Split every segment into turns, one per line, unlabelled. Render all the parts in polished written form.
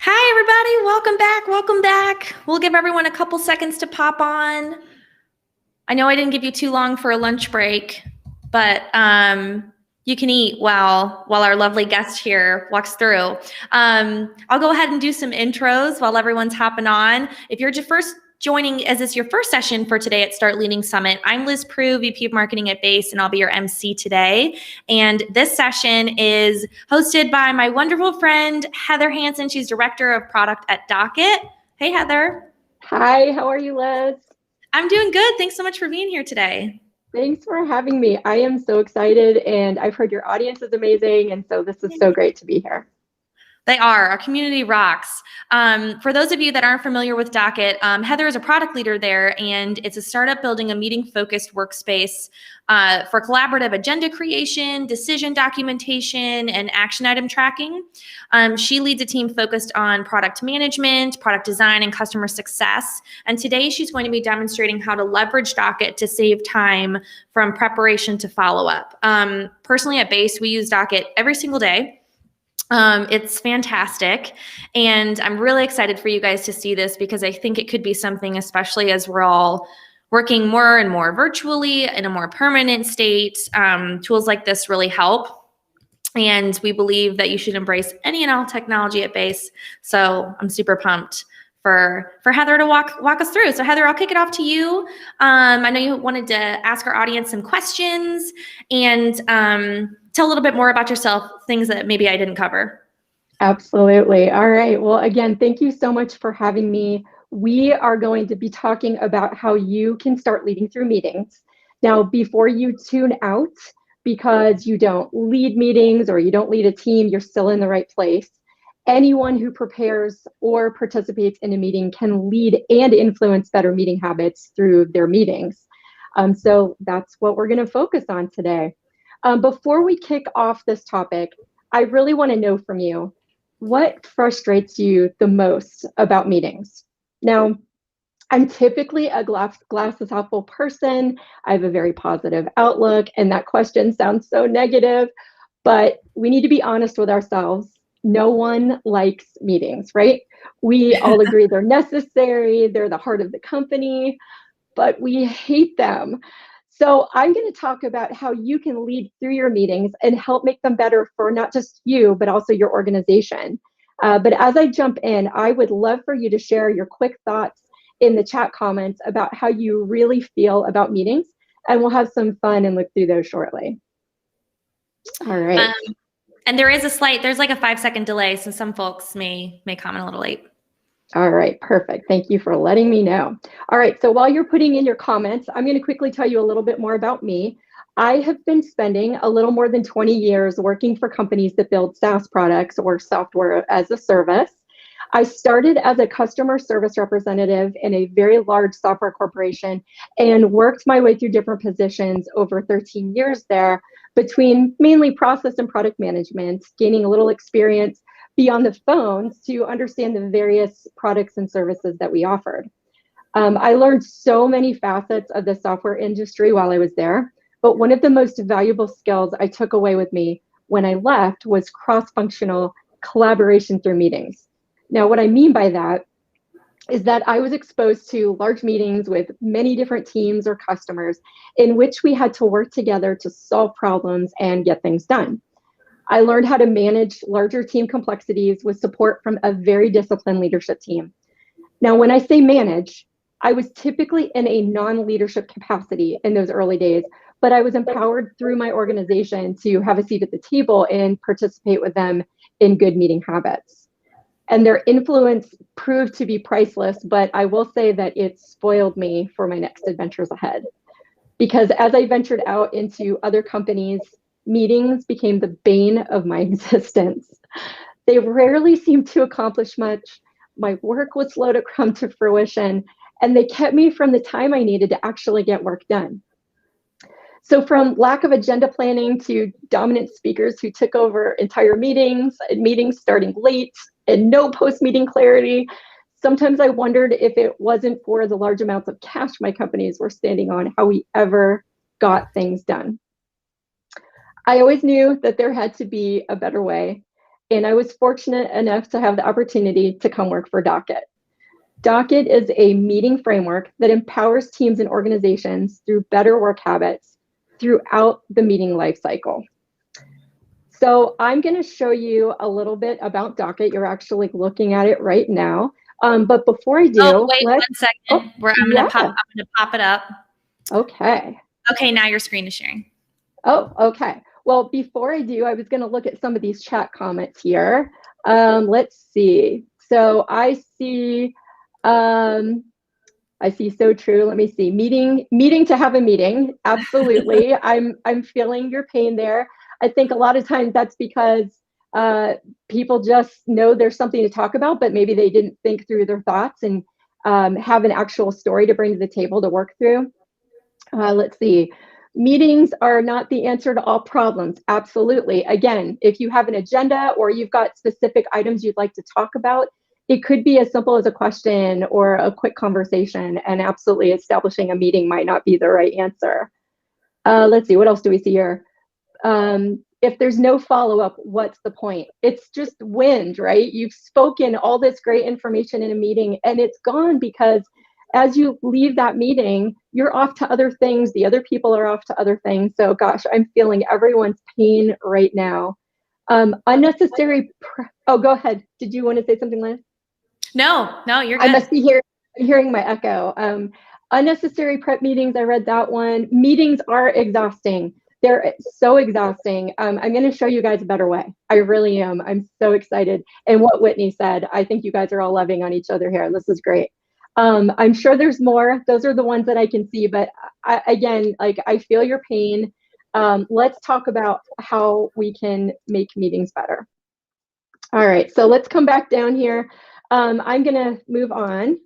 Hi, everybody. Welcome back. Welcome back. We'll give everyone a couple seconds to pop on. I know I didn't give you too long for a lunch break, but you can eat while our lovely guest here walks through. I'll go ahead and do some intros while everyone's hopping on. If you're just first joining, as this your first session for today at Start Leading Summit, I'm Liz Prue, VP of Marketing at Base, and I'll be your MC today. And this session is hosted by my wonderful friend, Heather Hansson. She's Director of Product at Docket. Hey, Heather.
Hi, how are you, Liz?
I'm doing good. Thanks so much for being here today.
Thanks for having me. I am so excited, and I've heard your audience is amazing, and so this is so great to be here.
They are. Our community rocks. For those of you that aren't familiar with Docket, Heather is a product leader there, and it's a startup building a meeting-focused workspace for collaborative agenda creation, decision documentation, and action item tracking. She leads a team focused on product management, product design, and customer success. And today she's going to be demonstrating how to leverage Docket to save time from preparation to follow-up. Personally, at Base, we use Docket every single day. It's fantastic. And I'm really excited for you guys to see this because I think it could be something, especially as we're all working more and more virtually in a more permanent state. Tools like this really help. And we believe that you should embrace any and all technology at Base. So I'm super pumped for Heather to walk us through. So Heather, I'll kick it off to you. I know you wanted to ask our audience some questions and tell a little bit more about yourself, things that maybe I didn't cover.
Absolutely. All right. Well, again, thank you so much for having me. We are going to be talking about how you can start leading through meetings. Now, before you tune out because you don't lead meetings or you don't lead a team, you're still in the right place. Anyone who prepares or participates in a meeting can lead and influence better meeting habits through their meetings. So that's what we're going to focus on today. Before we kick off this topic, I really want to know from you, what frustrates you the most about meetings? Now, I'm typically a glass is half full person. I have a very positive outlook, and that question sounds so negative, but we need to be honest with ourselves. No one likes meetings, right? We all agree they're necessary, they're the heart of the company, but we hate them. So I'm going to talk about how you can lead through your meetings and help make them better for not just you, but also your organization. But as I jump in, I would love for you to share your quick thoughts in the chat comments about how you really feel about meetings, and we'll have some fun and look through those shortly. All right.
And there's like a 5-second delay, so some folks may comment a little late.
All right, perfect. Thank you for letting me know. All right, so while you're putting in your comments, I'm going to quickly tell you a little bit more about me. I have been spending a little more than 20 years working for companies that build SaaS products or software as a service. I started as a customer service representative in a very large software corporation and worked my way through different positions over 13 years there, between mainly process and product management, gaining a little experience beyond the phones to understand the various products and services that we offered. I learned so many facets of the software industry while I was there, but one of the most valuable skills I took away with me when I left was cross-functional collaboration through meetings. Now, what I mean by that is that I was exposed to large meetings with many different teams or customers in which we had to work together to solve problems and get things done. I learned how to manage larger team complexities with support from a very disciplined leadership team. Now, when I say manage, I was typically in a non-leadership capacity in those early days, but I was empowered through my organization to have a seat at the table and participate with them in good meeting habits. And their influence proved to be priceless, but I will say that it spoiled me for my next adventures ahead. Because as I ventured out into other companies, meetings became the bane of my existence. They rarely seemed to accomplish much. My work was slow to come to fruition, and they kept me from the time I needed to actually get work done. So from lack of agenda planning to dominant speakers who took over entire meetings, and meetings starting late, and no post-meeting clarity, sometimes I wondered if it wasn't for the large amounts of cash my companies were standing on, how we ever got things done. I always knew that there had to be a better way. and I was fortunate enough to have the opportunity to come work for Docket. Docket is a meeting framework that empowers teams and organizations through better work habits throughout the meeting lifecycle. So I'm going to show you a little bit about Docket. You're actually looking at it right now. But before I do,
oh, wait 1 second. I'm
yeah.
gonna pop it up.
Okay.
Okay, now your screen is sharing.
Oh, okay. Well, before I do, I was going to look at some of these chat comments here. Let's see. So I see so true. Let me see. Meeting to have a meeting. Absolutely. I'm feeling your pain there. I think a lot of times that's because people just know there's something to talk about, but maybe they didn't think through their thoughts and have an actual story to bring to the table to work through. Let's see. Meetings are not the answer to all problems. Absolutely. Again, if you have an agenda or you've got specific items you'd like to talk about, it could be as simple as a question or a quick conversation, and absolutely establishing a meeting might not be the right answer. Let's see, what else do we see here? If there's no follow-up, what's the point? It's just wind, right? You've spoken all this great information in a meeting and it's gone because as you leave that meeting, you're off to other things. The other people are off to other things. So gosh, I'm feeling everyone's pain right now. Unnecessary, oh, go ahead. Did you want to say something, Liz?
No, you're good.
I must be hearing my echo. Unnecessary prep meetings, I read that one. Meetings are exhausting. They're so exhausting. I'm going to show you guys a better way. I really am. I'm so excited. And what Whitney said, I think you guys are all loving on each other here. This is great. I'm sure there's more. Those are the ones that I can see. But again, like I feel your pain. Let's talk about how we can make meetings better. All right, so let's come back down here. I'm going to move on.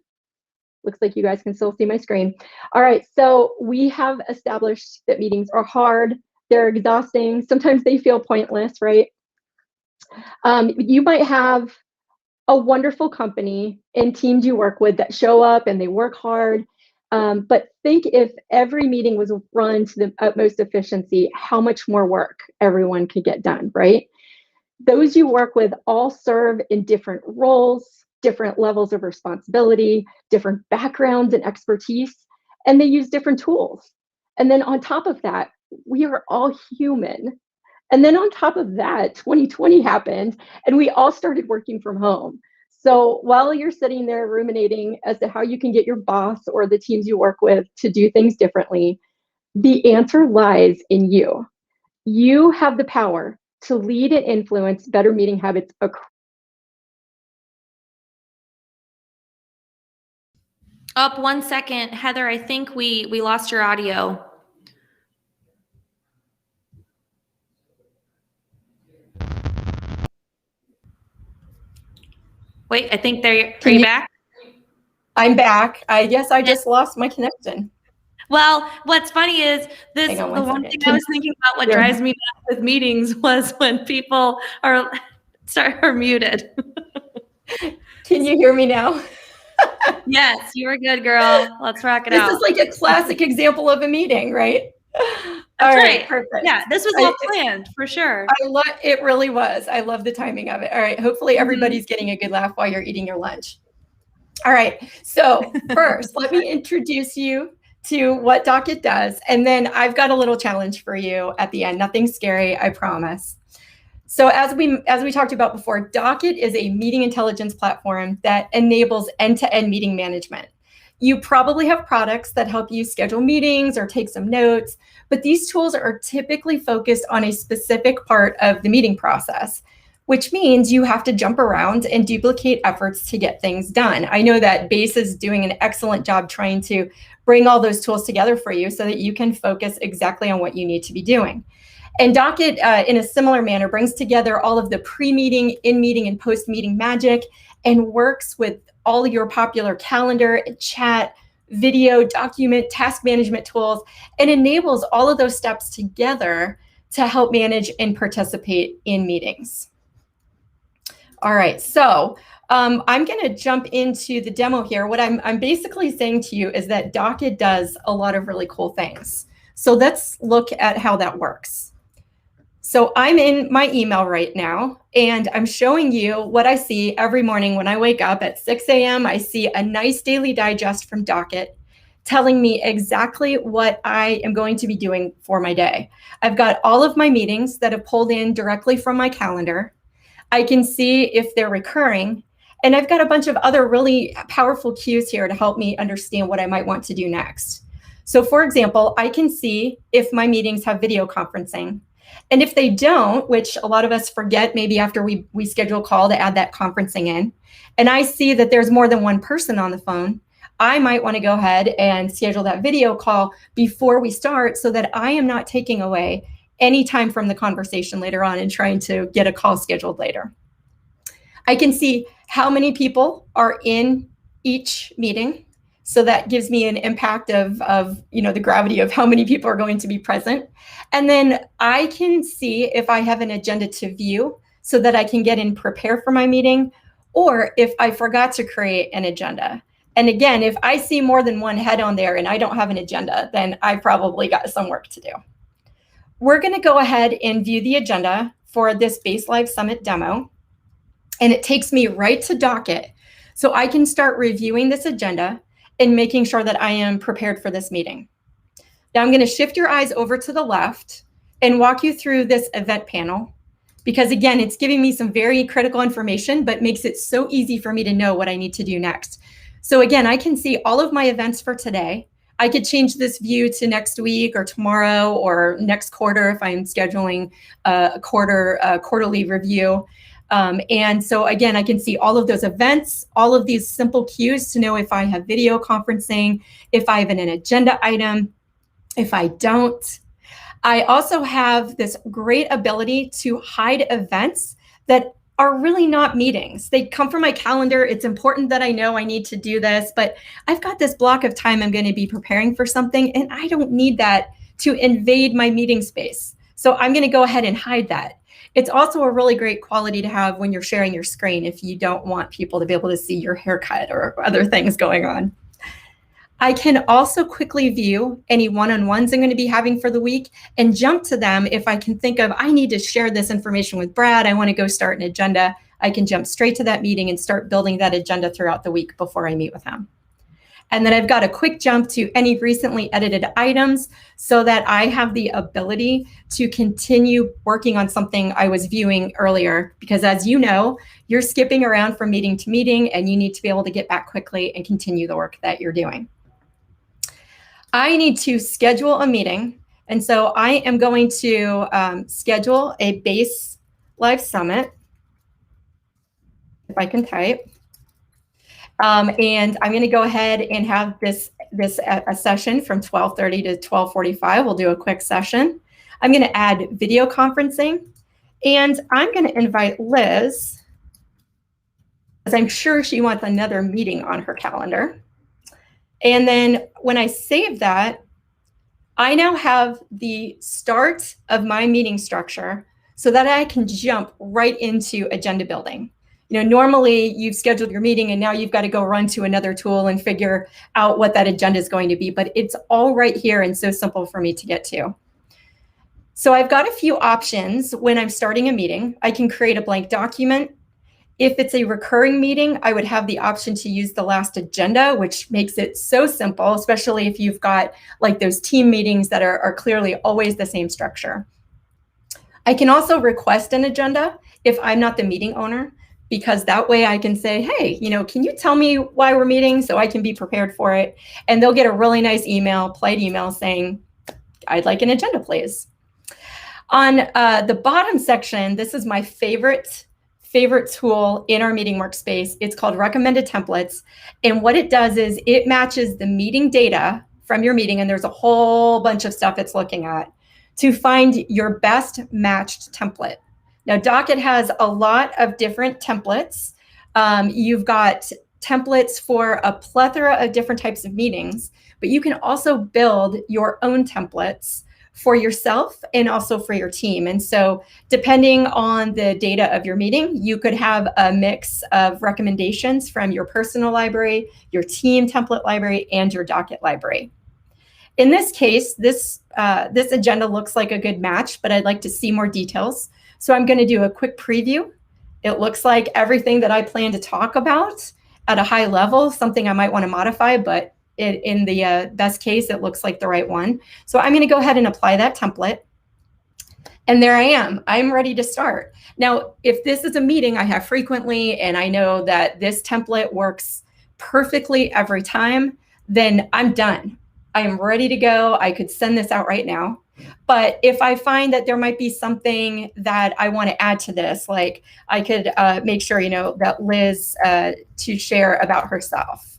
Looks like you guys can still see my screen. All right, so we have established that meetings are hard. They're exhausting. Sometimes they feel pointless, right? You might have a wonderful company and teams you work with that show up and they work hard. But think if every meeting was run to the utmost efficiency, how much more work everyone could get done, right? Those you work with all serve in different roles, different levels of responsibility, different backgrounds and expertise, and they use different tools. And then on top of that, we are all human. And then on top of that, 2020 happened and we all started working from home. So while you're sitting there ruminating as to how you can get your boss or the teams you work with to do things differently, the answer lies in you. You have the power to lead and influence better meeting habits across.
Up 1 second, Heather, I think we lost your audio. Wait, I think are you back?
I'm back. I guess I just lost my connection.
Well, what's funny is the one thing I was thinking about what drives me nuts with meetings was when people are muted.
Can you hear me now?
Yes, you were good, girl. Let's rock it out.
This is like a classic example of a meeting, right?
That's right. Perfect. Yeah, this was all planned for sure.
It really was. I love the timing of it. All right. Hopefully everybody's getting a good laugh while you're eating your lunch. All right. So first, let me introduce you to what Docket does. And then I've got a little challenge for you at the end. Nothing scary, I promise. So as we talked about before, Docket is a meeting intelligence platform that enables end-to-end meeting management. You probably have products that help you schedule meetings or take some notes, but these tools are typically focused on a specific part of the meeting process, which means you have to jump around and duplicate efforts to get things done. I know that Base is doing an excellent job trying to bring all those tools together for you so that you can focus exactly on what you need to be doing. And Docket, in a similar manner, brings together all of the pre-meeting, in-meeting, and post-meeting magic and works with all your popular calendar, chat, video, document, task management tools, and enables all of those steps together to help manage and participate in meetings. All right, so I'm going to jump into the demo here. What I'm basically saying to you is that Docket does a lot of really cool things. So let's look at how that works. So I'm in my email right now, and I'm showing you what I see every morning when I wake up at 6 a.m. I see a nice daily digest from Docket telling me exactly what I am going to be doing for my day. I've got all of my meetings that have pulled in directly from my calendar. I can see if they're recurring, and I've got a bunch of other really powerful cues here to help me understand what I might want to do next. So for example, I can see if my meetings have video conferencing. And if they don't, which a lot of us forget maybe after we schedule a call to add that conferencing in, and I see that there's more than one person on the phone, I might want to go ahead and schedule that video call before we start so that I am not taking away any time from the conversation later on and trying to get a call scheduled later. I can see how many people are in each meeting. So that gives me an impact of the gravity of how many people are going to be present. And then I can see if I have an agenda to view so that I can get in prepare for my meeting, or if I forgot to create an agenda. And again, if I see more than one head on there and I don't have an agenda, then I probably got some work to do. We're going to go ahead and view the agenda for this Base Live Summit demo. And it takes me right to Docket. So I can start reviewing this agenda and making sure that I am prepared for this meeting. Now I'm going to shift your eyes over to the left and walk you through this event panel, because again, it's giving me some very critical information, but makes it so easy for me to know what I need to do next. So again, I can see all of my events for today. I could change this view to next week or tomorrow or next quarter if I'm scheduling a quarterly review. And so again, I can see all of those events, all of these simple cues to know if I have video conferencing, if I have an agenda item, if I don't. I also have this great ability to hide events that are really not meetings. They come from my calendar. It's important that I know I need to do this, but I've got this block of time I'm going to be preparing for something, and I don't need that to invade my meeting space. So I'm going to go ahead and hide that. It's also a really great quality to have when you're sharing your screen if you don't want people to be able to see your haircut or other things going on. I can also quickly view any one-on-ones I'm going to be having for the week and jump to them if I can think of, I need to share this information with Brad, I want to go start an agenda. I can jump straight to that meeting and start building that agenda throughout the week before I meet with him. And then I've got a quick jump to any recently edited items so that I have the ability to continue working on something I was viewing earlier. Because as you know, you're skipping around from meeting to meeting and you need to be able to get back quickly and continue the work that you're doing. I need to schedule a meeting. And so I am going to schedule a Base Live Summit, if I can type. And I'm going to go ahead and have this a session from 12:30 to 12:45. We'll do a quick session. I'm going to add video conferencing, and I'm going to invite Liz, because I'm sure she wants another meeting on her calendar. And then when I save that, I now have the start of my meeting structure so that I can jump right into agenda building. You know, normally you've scheduled your meeting and now you've got to go run to another tool and figure out what that agenda is going to be, but it's all right here and so simple for me to get to. So I've got a few options when I'm starting a meeting. I can create a blank document. If it's a recurring meeting, I would have the option to use the last agenda, which makes it so simple, especially if you've got like those team meetings that are clearly always the same structure. I can also request an agenda if I'm not the meeting owner, because that way I can say, hey, you know, can you tell me why we're meeting so I can be prepared for it? And they'll get a really nice email, polite email saying, I'd like an agenda, please. On the bottom section, this is my favorite tool in our meeting workspace. It's called Recommended Templates. And what it does is it matches the meeting data from your meeting, and there's a whole bunch of stuff it's looking at to find your best matched template. Now, Docket has a lot of different templates. You've got templates for a plethora of different types of meetings, but you can also build your own templates for yourself and also for your team. And so depending on the data of your meeting, you could have a mix of recommendations from your personal library, your team template library, and your Docket library. In this case, this agenda looks like a good match, but I'd like to see more details. So I'm going to do a quick preview. It looks like everything that I plan to talk about at a high level, something I might want to modify, but in the best case, it looks like the right one. So I'm going to go ahead and apply that template. And there I am. I'm ready to start. Now, if this is a meeting I have frequently, and I know that this template works perfectly every time, then I'm done. I am ready to go. I could send this out right now. But if I find that there might be something that I want to add to this, like I could make sure, that Liz to share about herself.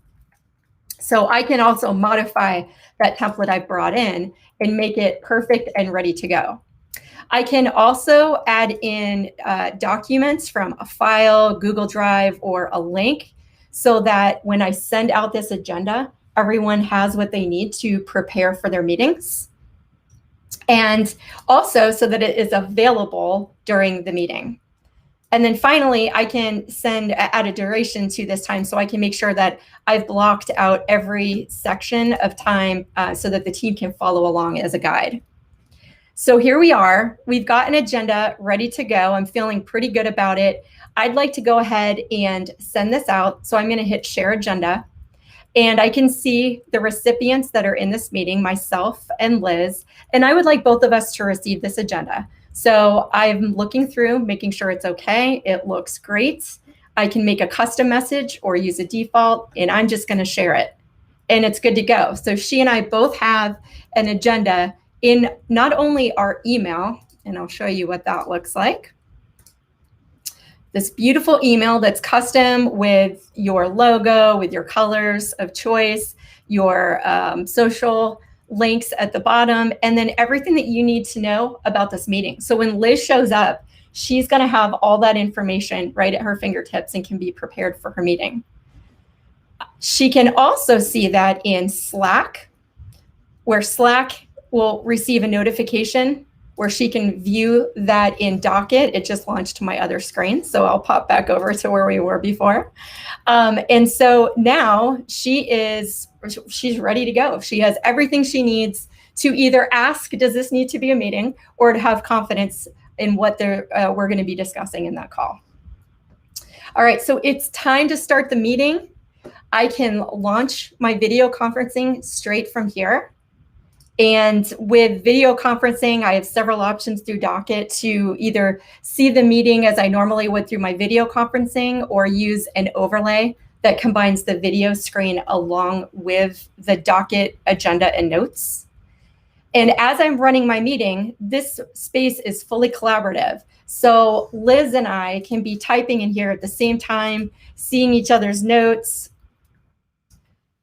So I can also modify that template I brought in and make it perfect and ready to go. I can also add in documents from a file, Google Drive, or a link so that when I send out this agenda, everyone has what they need to prepare for their meetings. And also so that it is available during the meeting. And then finally, I can add a duration to this time so I can make sure that I've blocked out every section of time so that the team can follow along as a guide. So here we are. We've got an agenda ready to go. I'm feeling pretty good about it. I'd like to go ahead and send this out. So I'm going to hit share agenda. And I can see the recipients that are in this meeting, myself and Liz. And I would like both of us to receive this agenda. So I'm looking through, making sure it's okay. It looks great. I can make a custom message or use a default, and I'm just going to share it. And it's good to go. So she and I both have an agenda in not only our email, and I'll show you what that looks like. This beautiful email that's custom with your logo, with your colors of choice, your social links at the bottom, and then everything that you need to know about this meeting. So when Liz shows up, she's going to have all that information right at her fingertips and can be prepared for her meeting. She can also see that in Slack, where Slack will receive a notification where she can view that in Docket. It just launched to my other screen, so I'll pop back over to where we were before. And so now she's ready to go. She has everything she needs to either ask, does this need to be a meeting, or to have confidence in what we're going to be discussing in that call. All right, so it's time to start the meeting. I can launch my video conferencing straight from here. And with video conferencing, I have several options through Docket to either see the meeting as I normally would through my video conferencing, or use an overlay that combines the video screen along with the Docket agenda and notes. And as I'm running my meeting, this space is fully collaborative. So Liz and I can be typing in here at the same time, seeing each other's notes,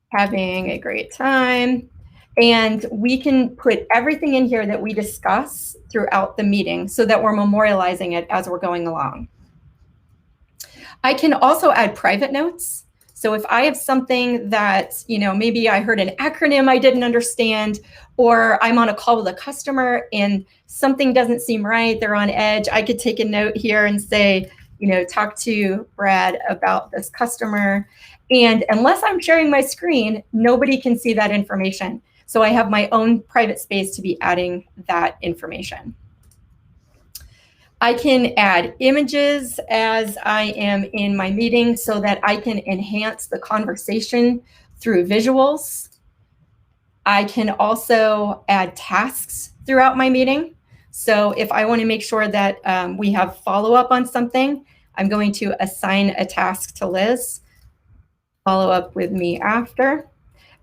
having a great time. And we can put everything in here that we discuss throughout the meeting so that we're memorializing it as we're going along. I can also add private notes. So if I have something that, maybe I heard an acronym I didn't understand, or I'm on a call with a customer and something doesn't seem right, they're on edge, I could take a note here and say, talk to Brad about this customer. And unless I'm sharing my screen, nobody can see that information. So I have my own private space to be adding that information. I can add images as I am in my meeting so that I can enhance the conversation through visuals. I can also add tasks throughout my meeting. So if I want to make sure that we have follow-up on something, I'm going to assign a task to Liz, follow up with me after.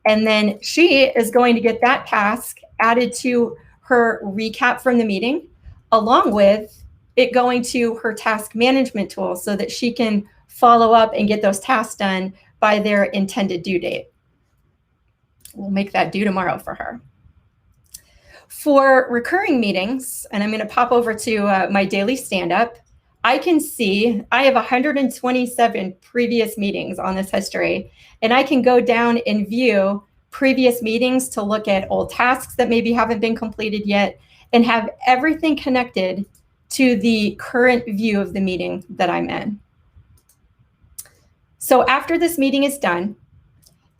And then she is going to get that task added to her recap from the meeting, along with it going to her task management tool so that she can follow up and get those tasks done by their intended due date. We'll make that due tomorrow for her. For recurring meetings, and I'm going to pop over to my daily stand-up, I can see I have 127 previous meetings on this history, and I can go down and view previous meetings to look at old tasks that maybe haven't been completed yet, and have everything connected to the current view of the meeting that I'm in. So after this meeting is done,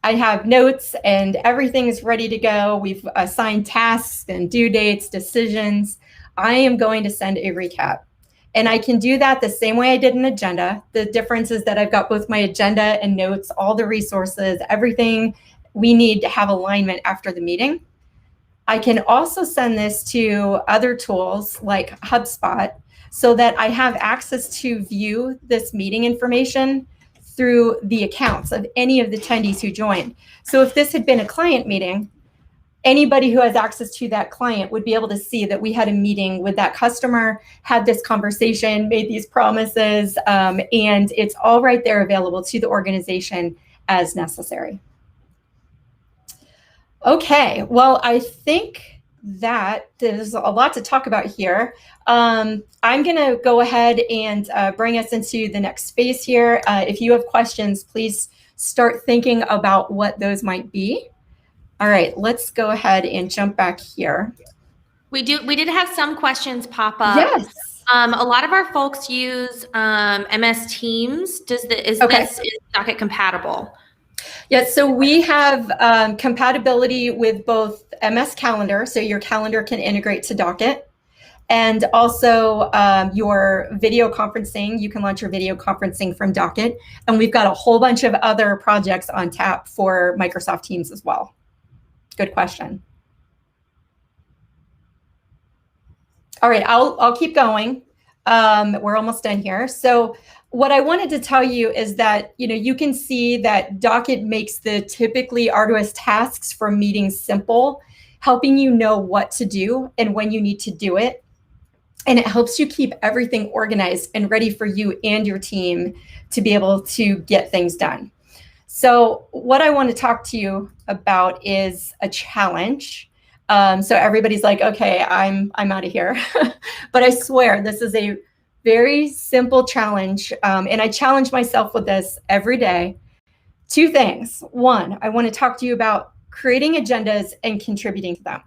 I have notes and everything is ready to go. We've assigned tasks and due dates, decisions. I am going to send a recap. And I can do that the same way I did an agenda. The difference is that I've got both my agenda and notes, all the resources, everything we need to have alignment after the meeting. I can also send this to other tools like HubSpot so that I have access to view this meeting information through the accounts of any of the attendees who joined. So if this had been a client meeting, anybody who has access to that client would be able to see that we had a meeting with that customer, had this conversation, made these promises, and it's all right there available to the organization as necessary. Okay, well, I think that there's a lot to talk about here. I'm going to go ahead and bring us into the next phase here. If you have questions, please start thinking about what those might be. All right, let's go ahead and jump back here.
We did have some questions pop up.
Yes.
A lot of our folks use MS Teams. Is Docket compatible?
Yes, so we have compatibility with both MS Calendar, so your calendar can integrate to Docket, and also your video conferencing. You can launch your video conferencing from Docket, and we've got a whole bunch of other projects on tap for Microsoft Teams as well. Good question. All right, I'll keep going. We're almost done here. So what I wanted to tell you is that, you can see that Docket makes the typically arduous tasks for meetings simple, helping you know what to do and when you need to do it. And it helps you keep everything organized and ready for you and your team to be able to get things done. So what I want to talk to you about is a challenge. So everybody's like, okay, I'm out of here. But I swear this is a very simple challenge. And I challenge myself with this every day. Two things. One, I want to talk to you about creating agendas and contributing to them.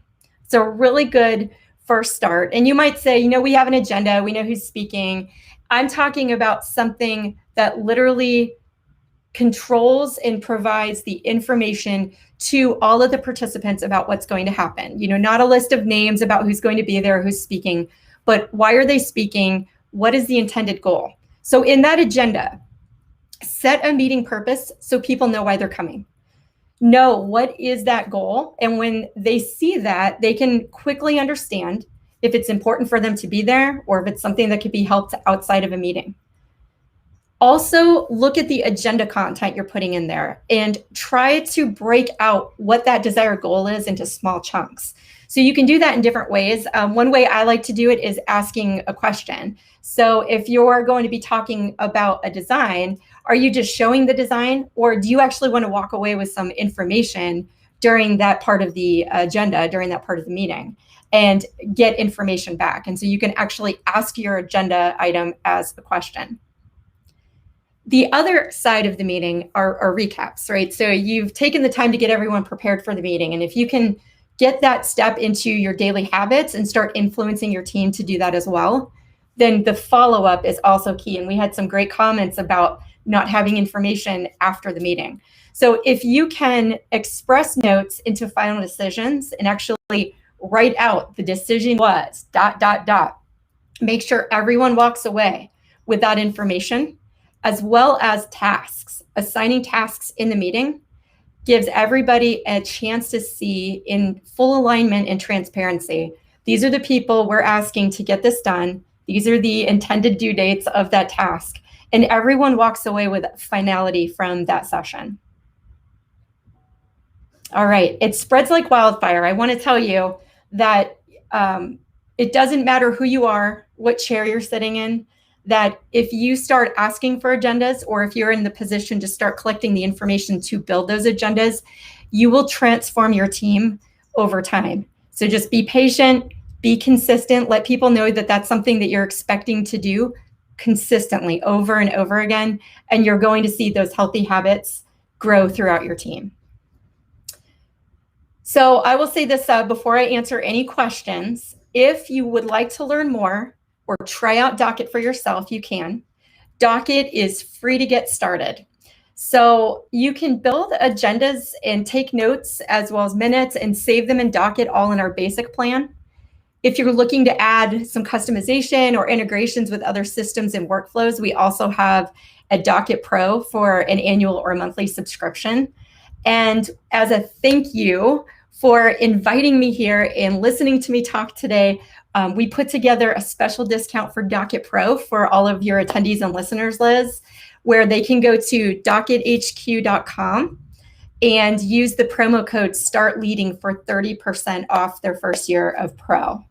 So a really good first start. And you might say, we have an agenda. We know who's speaking. I'm talking about something that literally controls and provides the information to all of the participants about what's going to happen. Not a list of names about who's going to be there, who's speaking, but why are they speaking? What is the intended goal? So in that agenda, set a meeting purpose so people know why they're coming. Know what is that goal. And when they see that, they can quickly understand if it's important for them to be there or if it's something that could be helped outside of a meeting. Also, look at the agenda content you're putting in there and try to break out what that desired goal is into small chunks. So you can do that in different ways. One way I like to do it is asking a question. So if you're going to be talking about a design, are you just showing the design, or do you actually want to walk away with some information during that part of the agenda, during that part of the meeting, and get information back? And so you can actually ask your agenda item as a question. The other side of the meeting are recaps, right? So you've taken the time to get everyone prepared for the meeting. And if you can get that step into your daily habits and start influencing your team to do that as well, then the follow-up is also key. And we had some great comments about not having information after the meeting. So if you can express notes into final decisions and actually write out the decision was ... Make sure everyone walks away with that information, as well as tasks. Assigning tasks in the meeting gives everybody a chance to see in full alignment and transparency. These are the people we're asking to get this done. These are the intended due dates of that task. And everyone walks away with finality from that session. All right, it spreads like wildfire. I want to tell you that it doesn't matter who you are, what chair you're sitting in, that if you start asking for agendas, or if you're in the position to start collecting the information to build those agendas, you will transform your team over time. So just be patient, be consistent, let people know that that's something that you're expecting to do consistently over and over again, and you're going to see those healthy habits grow throughout your team. So I will say this before I answer any questions. If you would like to learn more or try out Docket for yourself, you can. Docket is free to get started. So you can build agendas and take notes as well as minutes and save them in Docket all in our basic plan. If you're looking to add some customization or integrations with other systems and workflows, we also have a Docket Pro for an annual or monthly subscription. And as a thank you for inviting me here and listening to me talk today, we put together a special discount for Docket Pro for all of your attendees and listeners, Liz, where they can go to dockethq.com and use the promo code STARTLEADING for 30% off their first year of Pro.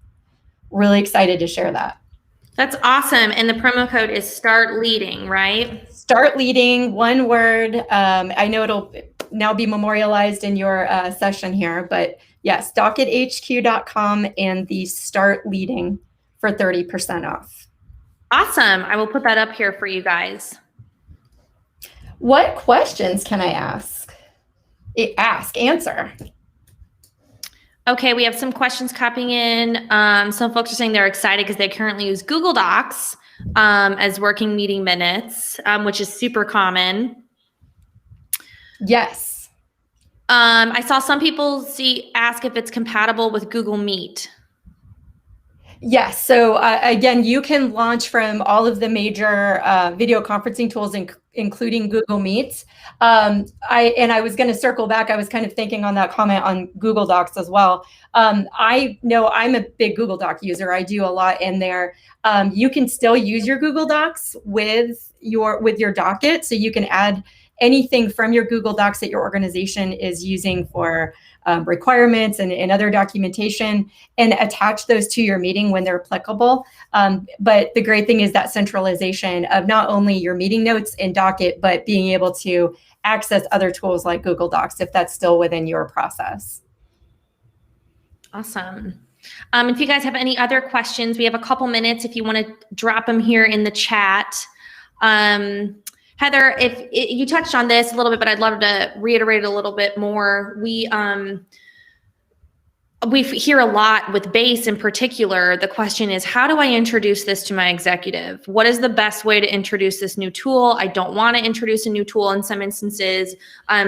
Really excited to share that.
That's awesome. And the promo code is Start Leading, right?
Start Leading, one word. I know it'll now be memorialized in your session here, but yes, dockethq.com and the Start Leading for 30% off.
Awesome. I will put that up here for you guys.
What questions can I ask? Answer.
Okay, we have some questions copying in. Some folks are saying they're excited because they currently use Google Docs as working meeting minutes, which is super common.
Yes.
I saw some people ask if it's compatible with Google Meet.
Yes. So again, you can launch from all of the major video conferencing tools, including Google Meet. I was going to circle back. I was kind of thinking on that comment on Google Docs as well. I know I'm a big Google Doc user. I do a lot in there. You can still use your Google Docs with your Docket. So you can add anything from your Google Docs that your organization is using for requirements and other documentation, and attach those to your meeting when they're applicable. But the great thing is that centralization of not only your meeting notes in Docket, but being able to access other tools like Google Docs if that's still within your process.
Awesome. If you guys have any other questions, we have a couple minutes if you want to drop them here in the chat. Heather, if you touched on this a little bit, but I'd love to reiterate a little bit more. We hear a lot with BASE in particular. The question is, how do I introduce this to my executive? What is the best way to introduce this new tool? I don't want to introduce a new tool in some instances.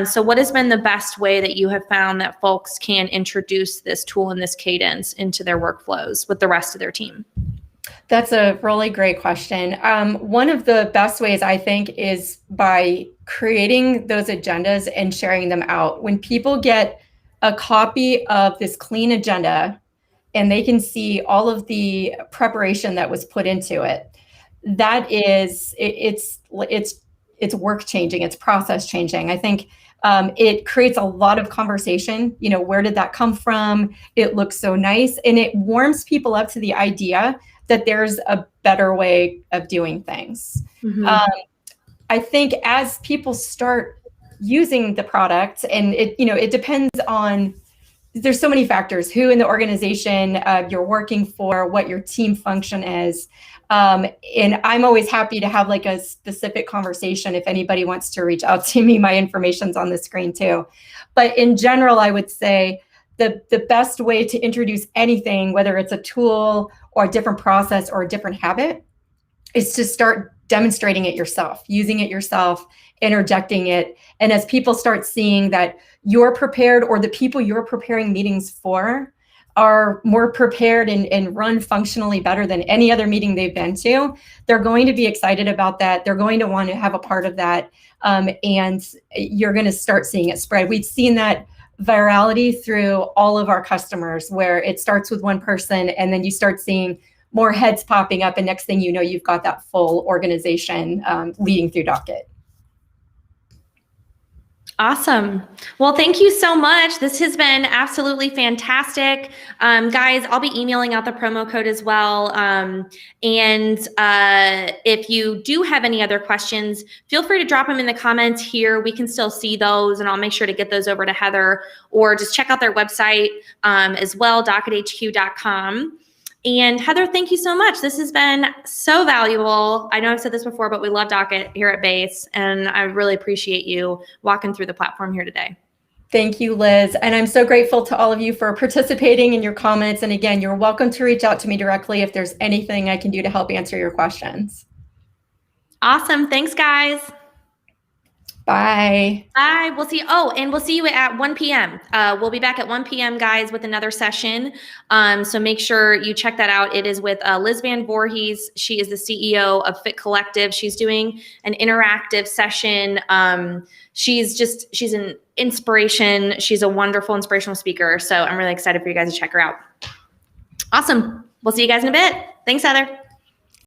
So what has been the best way that you have found that folks can introduce this tool and this cadence into their workflows with the rest of their team?
That's a really great question. One of the best ways, I think, is by creating those agendas and sharing them out. When people get a copy of this clean agenda and they can see all of the preparation that was put into it, that is, it's work changing, it's process changing. I think it creates a lot of conversation. You know, where did that come from? It looks so nice. And it warms people up to the idea that there's a better way of doing things. Mm-hmm. I think as people start using the product, and it depends on, there's so many factors, who in the organization you're working for, what your team function is. And I'm always happy to have like a specific conversation. If anybody wants to reach out to me, my information's on the screen too. But in general, I would say the best way to introduce anything, whether it's a tool or a different process or a different habit, is to start demonstrating it yourself, using it yourself, interjecting it. And as people start seeing that you're prepared, or the people you're preparing meetings for are more prepared and run functionally better than any other meeting they've been to, they're going to be excited about that. They're going to want to have a part of that. And you're going to start seeing it spread. We've seen that virality through all of our customers, where it starts with one person and then you start seeing more heads popping up, and next thing you know, you've got that full organization leading through Docket.
Awesome. Well, thank you so much. This has been absolutely fantastic. Guys, I'll be emailing out the promo code as well. And if you do have any other questions, feel free to drop them in the comments here. We can still see those, and I'll make sure to get those over to Heather, or just check out their website as well, dockethq.com. And Heather, thank you so much. This has been so valuable. I know I've said this before, but we love Docket here at BASE, and I really appreciate you walking through the platform here today.
Thank you, Liz. And I'm so grateful to all of you for participating in your comments. And again, you're welcome to reach out to me directly if there's anything I can do to help answer your questions.
Awesome. Thanks, guys.
Bye.
Bye. We'll see. Oh, and we'll see you at 1 p.m. We'll be back at 1 p.m., guys, with another session. So make sure you check that out. It is with Liz Van Voorhees. She is the CEO of Fit Collective. She's doing an interactive session. She's an inspiration. She's a wonderful, inspirational speaker. So I'm really excited for you guys to check her out. Awesome. We'll see you guys in a bit. Thanks, Heather.